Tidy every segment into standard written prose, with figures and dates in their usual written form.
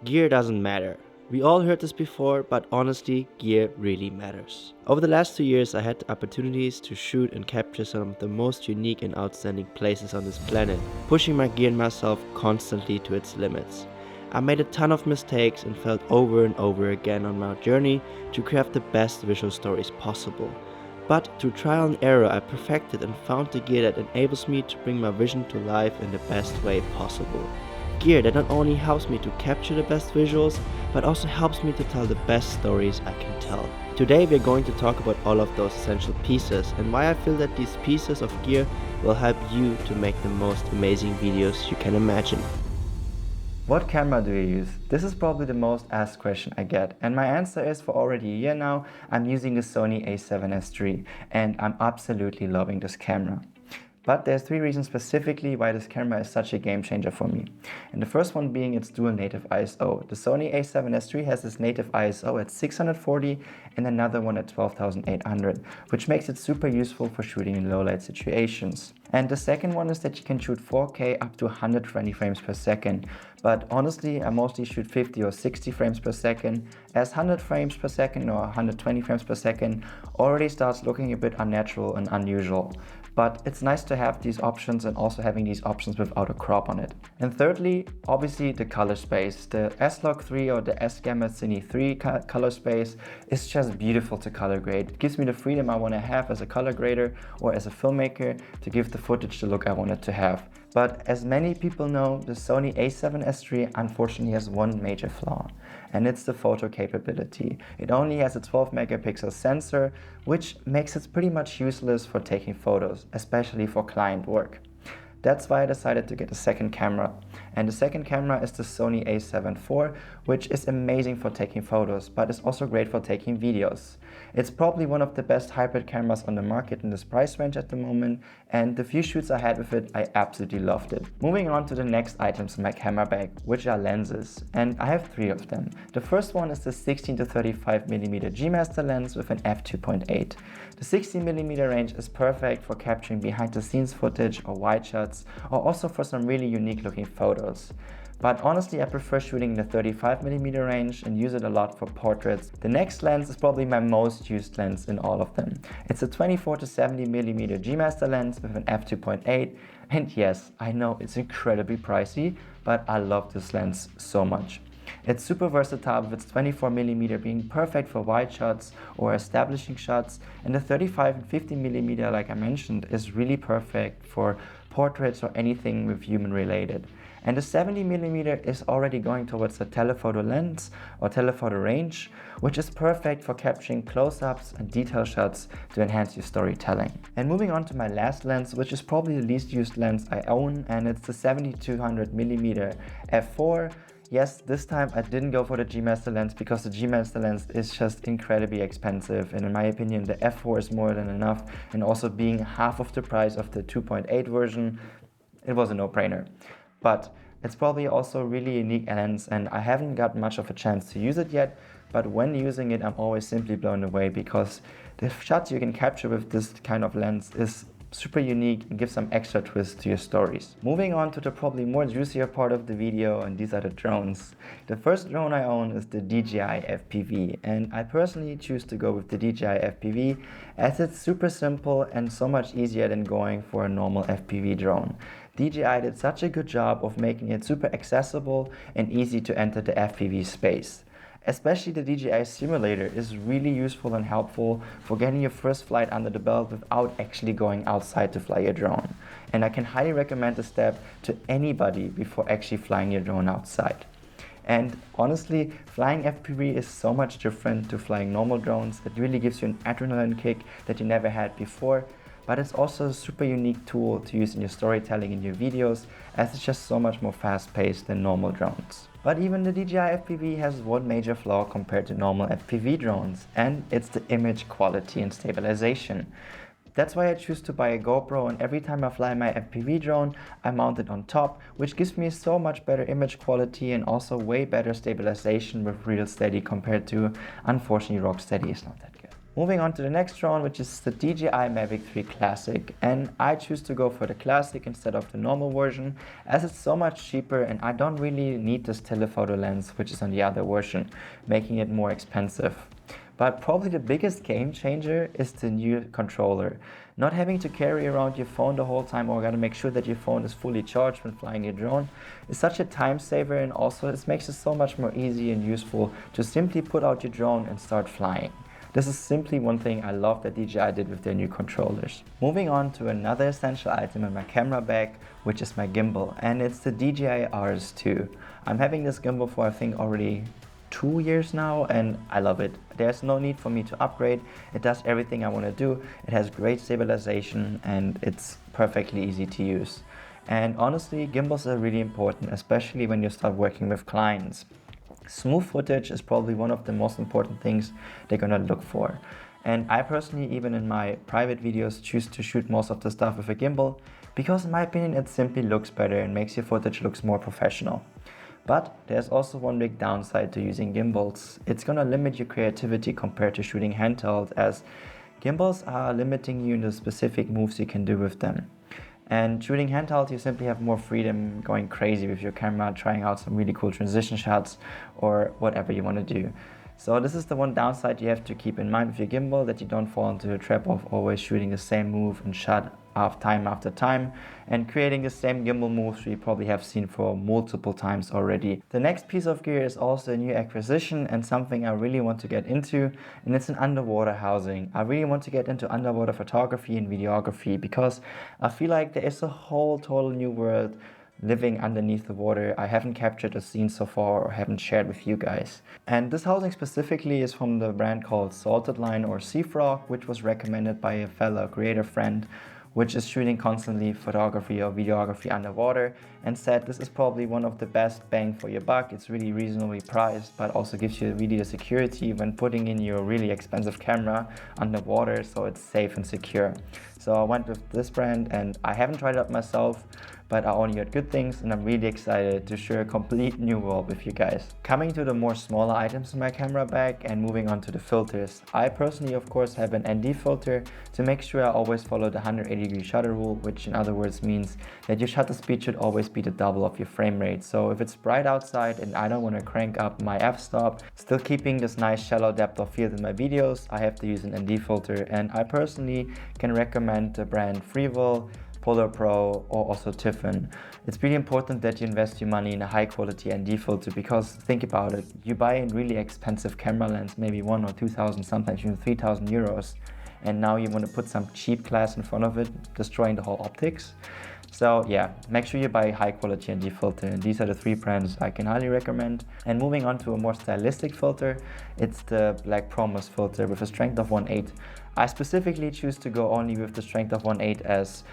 Gear doesn't matter. We all heard this before, but honestly, gear really matters. Over the last 2 years, I had the opportunities to shoot and capture some of the most unique and outstanding places on this planet, pushing my gear and myself constantly to its limits. I made a ton of mistakes and felt over and over again on my journey to craft the best visual stories possible. But through trial and error, I perfected and found the gear that enables me to bring my vision to life in the best way possible. Gear that not only helps me to capture the best visuals, but also helps me to tell the best stories I can tell. Today we're going to talk about all of those essential pieces and why I feel that these pieces of gear will help you to make the most amazing videos you can imagine. What camera do you use? This is probably the most asked question I get, and my answer is for already a year now, I'm using the Sony a7S III and I'm absolutely loving this camera. But there's 3 reasons specifically why this camera is such a game changer for me. And the first one being its dual native ISO. The Sony a7S III has this native ISO at 640 and another one at 12,800, which makes it super useful for shooting in low light situations. And the second one is that you can shoot 4K up to 120 frames per second. But honestly, I mostly shoot 50 or 60 frames per second, as 100 frames per second or 120 frames per second already starts looking a bit unnatural and unusual. But it's nice to have these options and also having these options without a crop on it. And thirdly, obviously the color space. The S-Log3 or the S-Gamma Cine 3 color space is just beautiful to color grade. It gives me the freedom I want to have as a color grader or as a filmmaker to give the footage the look I want it to have. But as many people know, the Sony a7S III unfortunately has one major flaw, and it's the photo capability. It only has a 12 megapixel sensor, which makes it pretty much useless for taking photos, especially for client work. That's why I decided to get a second camera. And the second camera is the Sony a7 IV, which is amazing for taking photos, but it's also great for taking videos. It's probably one of the best hybrid cameras on the market in this price range at the moment, and the few shoots I had with it, I absolutely loved it. Moving on to the next items in my camera bag, which are lenses, and I have 3 of them. The first one is the 16 to 35mm G Master lens with an f2.8. The 16mm range is perfect for capturing behind the scenes footage or wide shots, or also for some really unique looking photos. But honestly, I prefer shooting in the 35mm range and use it a lot for portraits. The next lens is probably my most used lens in all of them. It's a 24 to 70mm G Master lens with an f2.8, and yes, I know it's incredibly pricey, but I love this lens so much. It's super versatile with its 24mm being perfect for wide shots or establishing shots, and the 35 and 50mm, like I mentioned, is really perfect for portraits or anything with human related. And the 70mm is already going towards the telephoto lens or telephoto range, which is perfect for capturing close-ups and detail shots to enhance your storytelling. And moving on to my last lens, which is probably the least used lens I own, and it's the 7200mm f4. Yes, this time I didn't go for the G Master lens because the G Master lens is just incredibly expensive, and in my opinion the f4 is more than enough, and also being half of the price of the 2.8 version, it was a no-brainer. But it's probably also a really unique lens, and I haven't got much of a chance to use it yet, but when using it I'm always simply blown away because the shots you can capture with this kind of lens is super unique and gives some extra twist to your stories. Moving on to the probably more juicier part of the video, and these are the drones. The first drone I own is the DJI FPV, and I personally choose to go with the DJI FPV as it's super simple and so much easier than going for a normal FPV drone. DJI did such a good job of making it super accessible and easy to enter the FPV space. Especially the DJI simulator is really useful and helpful for getting your first flight under the belt without actually going outside to fly your drone. And I can highly recommend this step to anybody before actually flying your drone outside. And honestly, flying FPV is so much different to flying normal drones. It really gives you an adrenaline kick that you never had before. But it's also a super unique tool to use in your storytelling in your videos, as it's just so much more fast-paced than normal drones. But even the DJI FPV has one major flaw compared to normal FPV drones, and it's the image quality and stabilization. That's why I choose to buy a GoPro, and every time I fly my FPV drone, I mount it on top, which gives me so much better image quality and also way better stabilization with Real Steady compared to, unfortunately, Rocksteady is not that good. Moving on to the next drone, which is the DJI Mavic 3 Classic, and I choose to go for the Classic instead of the normal version as it's so much cheaper and I don't really need this telephoto lens which is on the other version, making it more expensive. But probably the biggest game changer is the new controller. Not having to carry around your phone the whole time or gotta make sure that your phone is fully charged when flying your drone is such a time saver, and also it makes it so much more easy and useful to simply put out your drone and start flying. This is simply one thing I love that DJI did with their new controllers. Moving on to another essential item in my camera bag, which is my gimbal, and it's the DJI RS2. I'm having this gimbal for I think already 2 years now and I love it. There's no need for me to upgrade. It does everything I want to do. It has great stabilization and it's perfectly easy to use. And honestly, gimbals are really important, especially when you start working with clients. Smooth footage is probably one of the most important things they're gonna look for. And I personally, even in my private videos, choose to shoot most of the stuff with a gimbal because in my opinion it simply looks better and makes your footage looks more professional. But there's also one big downside to using gimbals. It's gonna limit your creativity compared to shooting handheld, as gimbals are limiting you in the specific moves you can do with them. And shooting handheld, you simply have more freedom going crazy with your camera, trying out some really cool transition shots or whatever you want to do. So this is the one downside you have to keep in mind with your gimbal, that you don't fall into the trap of always shooting the same move and shot time after time and creating the same gimbal moves you probably have seen for multiple times already. The next piece of gear is also a new acquisition and something I really want to get into, and it's an underwater housing. I really want to get into underwater photography and videography because I feel like there is a whole total new world living underneath the water I haven't captured or seen so far or haven't shared with you guys. And this housing specifically is from the brand called Salted Line or Sea Frog, which was recommended by a fellow creator friend which is shooting constantly photography or videography underwater, and said this is probably one of the best bang for your buck. It's really reasonably priced, but also gives you really the security when putting in your really expensive camera underwater, so it's safe and secure. So I went with this brand and I haven't tried it out myself, but I only heard good things and I'm really excited to share a complete new world with you guys. Coming to the more smaller items in my camera bag and moving on to the filters. I personally of course have an ND filter to make sure I always follow the 180-degree shutter rule, which in other words means that your shutter speed should always be the double of your frame rate. So if it's bright outside and I don't want to crank up my f-stop, still keeping this nice shallow depth of field in my videos, I have to use an ND filter, and I personally can recommend the brand Freeville, Polar Pro, or also Tiffin. It's really important that you invest your money in a high quality ND filter, because think about it, you buy a really expensive camera lens, maybe 1,000 or 2,000, sometimes even 3,000 euros, and now you want to put some cheap glass in front of it, destroying the whole optics. So yeah, make sure you buy a high quality ND filter, and these are the 3 brands I can highly recommend. And moving on to a more stylistic filter, it's the Black Promise filter with a strength of 1.8. I specifically choose to go only with the strength of 1.8 as,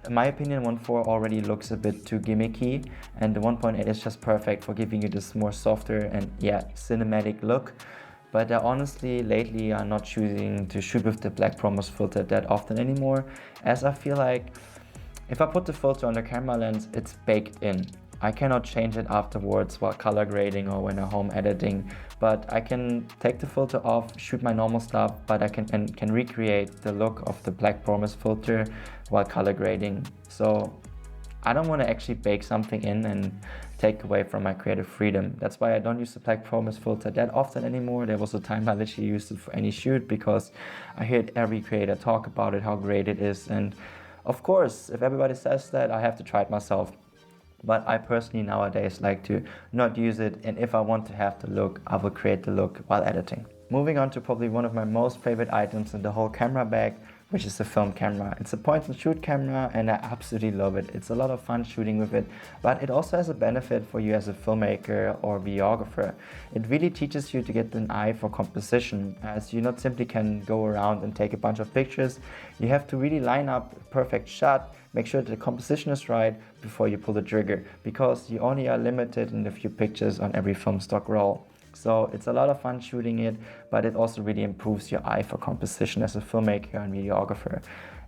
in my opinion, 1.4 already looks a bit too gimmicky, and the 1.8 is just perfect for giving you this more softer and cinematic look. But honestly, lately I'm not choosing to shoot with the Black Promise filter that often anymore, as I feel like if I put the filter on the camera lens, it's baked in. I cannot change it afterwards while color grading or when I'm home editing, but I can take the filter off, shoot my normal stuff, but I can recreate the look of the Black Promise filter while color grading. So I don't want to actually bake something in and take away from my creative freedom. That's why I don't use the Black Promise filter that often anymore. There was a time I literally used it for any shoot because I heard every creator talk about it, how great it is, and of course, if everybody says that, I have to try it myself. But I personally nowadays like to not use it, and if I want to have the look, I will create the look while editing. Moving on to probably one of my most favorite items in the whole camera bag, which is the film camera. It's a point and shoot camera and I absolutely love it. It's a lot of fun shooting with it, but it also has a benefit for you as a filmmaker or videographer. It really teaches you to get an eye for composition, as you not simply can go around and take a bunch of pictures. You have to really line up a perfect shot, make sure that the composition is right before you pull the trigger, because you only are limited in a few pictures on every film stock roll. So it's a lot of fun shooting it, but it also really improves your eye for composition as a filmmaker and videographer.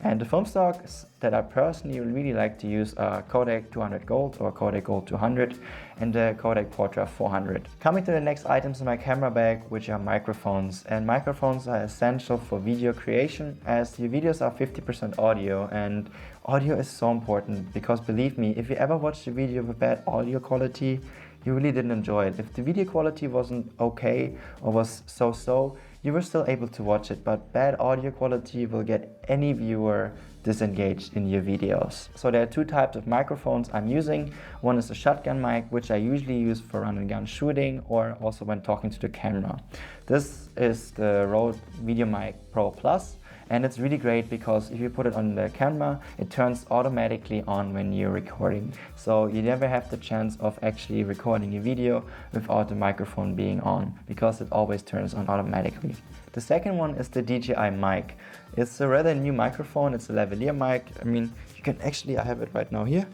And the film stocks that I personally really like to use are Kodak 200 Gold or Kodak Gold 200 and the Kodak Portra 400. Coming to the next items in my camera bag, which are microphones. And microphones are essential for video creation, as your videos are 50% audio, and audio is so important because believe me, if you ever watched a video with bad audio quality, you really didn't enjoy it. If the video quality wasn't okay or was so-so, you were still able to watch it, but bad audio quality will get any viewer disengaged in your videos. So there are two types of microphones I'm using. One is a shotgun mic, which I usually use for run and gun shooting or also when talking to the camera. This is the Rode VideoMic Pro Plus. And it's really great because if you put it on the camera, it turns automatically on when you're recording. So you never have the chance of actually recording a video without the microphone being on, because it always turns on automatically. The second one is the DJI mic. It's a rather new microphone. It's a lavalier mic. I mean, you can actually, I have it right now here.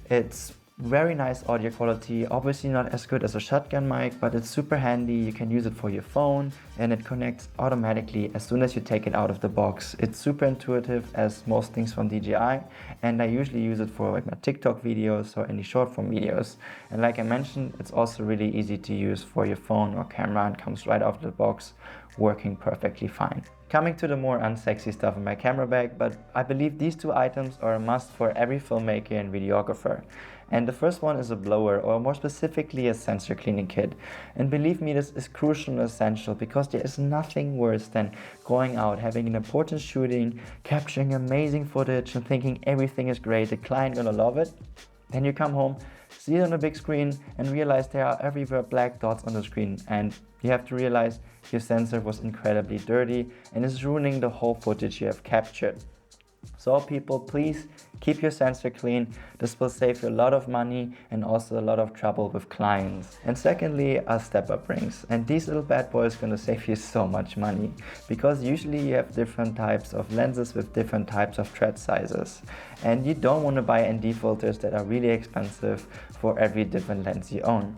It's very nice audio quality, obviously not as good as a shotgun mic, but it's super handy. You can use it for your phone and it connects automatically as soon as you take it out of the box. It's super intuitive as most things from DJI, and I usually use it for like my TikTok videos or any short form videos. And like I mentioned, it's also really easy to use for your phone or camera and comes right out of the box, working perfectly fine. Coming to the more unsexy stuff in my camera bag, but I believe these two items are a must for every filmmaker and videographer. And the first one is a blower, or more specifically a sensor cleaning kit. And believe me, this is crucial and essential because there is nothing worse than going out, having an important shooting, capturing amazing footage and thinking everything is great, the client gonna love it. Then you come home, see it on the big screen and realize there are everywhere black dots on the screen, and you have to realize your sensor was incredibly dirty and is ruining the whole footage you have captured. So people, please keep your sensor clean. This will save you a lot of money and also a lot of trouble with clients. And secondly are step-up rings. And these little bad boys are gonna save you so much money because usually you have different types of lenses with different types of thread sizes. And you don't want to buy ND filters that are really expensive for every different lens you own.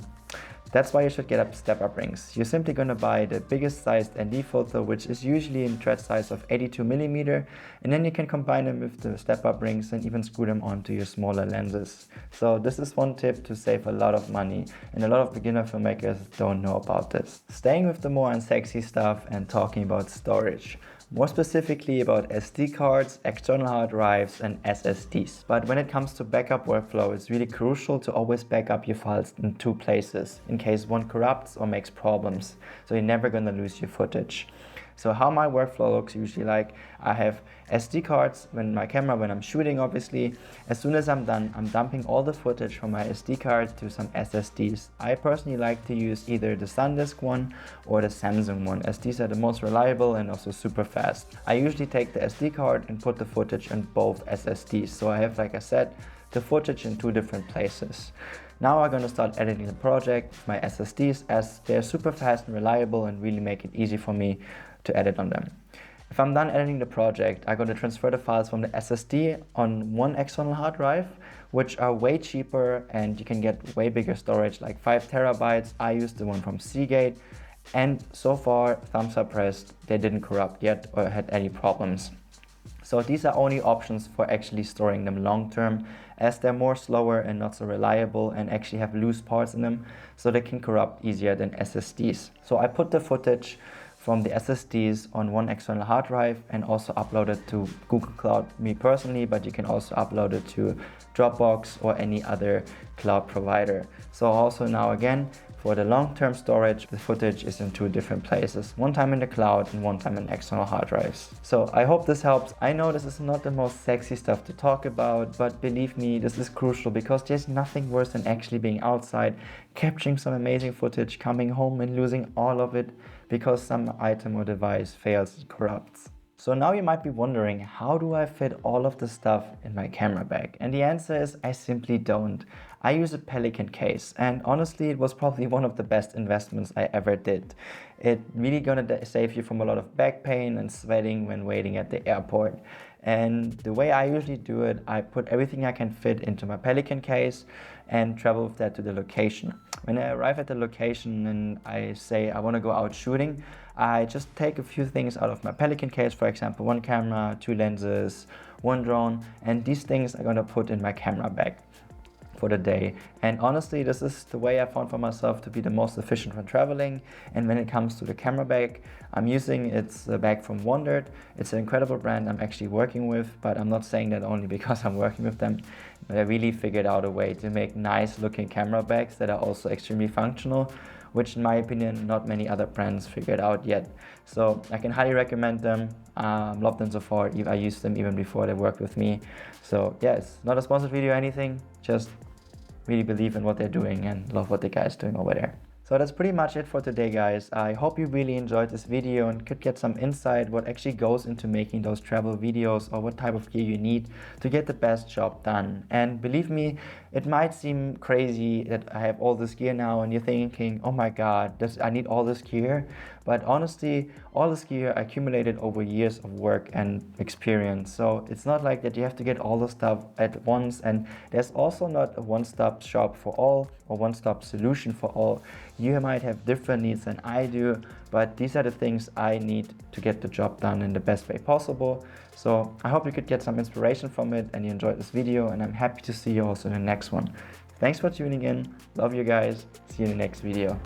That's why you should get up step-up rings. You're simply going to buy the biggest sized ND filter, which is usually in thread size of 82mm, and then you can combine them with the step-up rings and even screw them onto your smaller lenses. So this is one tip to save a lot of money, and a lot of beginner filmmakers don't know about this. Staying with the more unsexy stuff and talking about storage. More specifically about SD cards, external hard drives and SSDs. But when it comes to backup workflow, it's really crucial to always back up your files in two places in case one corrupts or makes problems. So you're never gonna lose your footage. So how my workflow looks usually like, I have SD cards when I'm shooting obviously. As soon as I'm done, I'm dumping all the footage from my SD card to some SSDs. I personally like to use either the SanDisk one or the Samsung one, as these are the most reliable and also super fast. I usually take the SD card and put the footage in both SSDs. So I have, like I said, the footage in two different places. Now I'm gonna start editing the project with my SSDs, as they're super fast and reliable and really make it easy for me to edit on them. If I'm done editing the project, I'm going to transfer the files from the SSD on one external hard drive, which are way cheaper and you can get way bigger storage, like 5 terabytes. I used the one from Seagate, and so far, thumbs up pressed, they didn't corrupt yet or had any problems. So these are only options for actually storing them long term, as they're more slower and not so reliable and actually have loose parts in them, so they can corrupt easier than SSDs. So I put the footage from the SSDs on one external hard drive and also upload it to Google Cloud, me personally, but you can also upload it to Dropbox or any other cloud provider. So also now again, for the long-term storage, the footage is in two different places, one time in the cloud and one time in external hard drives. So I hope this helps. I know this is not the most sexy stuff to talk about, but believe me, this is crucial because there's nothing worse than actually being outside, capturing some amazing footage, coming home and losing all of it because some item or device fails and corrupts. So now you might be wondering, how do I fit all of the stuff in my camera bag? And the answer is, I simply don't. I use a Pelican case, and honestly it was probably one of the best investments I ever did. It really gonna save you from a lot of back pain and sweating when waiting at the airport. And the way I usually do it, I put everything I can fit into my Pelican case and travel with that to the location. When I arrive at the location and I say I want to go out shooting, I just take a few things out of my Pelican case, for example, one camera, two lenses, one drone, and these things I'm going to put in my camera bag for the day. And honestly, this is the way I found for myself to be the most efficient when traveling. And when it comes to the camera bag, I'm using it's a bag from Wondered. It's an incredible brand I'm actually working with, but I'm not saying that only because I'm working with them. But I really figured out a way to make nice looking camera bags that are also extremely functional, which in my opinion not many other brands figured out yet. So I can highly recommend them. Love them so far. I used them even before they worked with me. So yeah, it's not a sponsored video or anything, just really believe in what they're doing and love what the guy's doing over there. So that's pretty much it for today, guys. I hope you really enjoyed this video and could get some insight what actually goes into making those travel videos, or what type of gear you need to get the best job done. And believe me, it might seem crazy that I have all this gear now and you're thinking, oh my god, I need all this gear. But honestly, all this gear accumulated over years of work and experience. So it's not like that you have to get all the stuff at once, and there's also not a one-stop shop for all or one-stop solution for all. You might have different needs than I do, but these are the things I need to get the job done in the best way possible. So I hope you could get some inspiration from it and you enjoyed this video, and I'm happy to see you also in the next one. Thanks for tuning in. Love you guys. See you in the next video.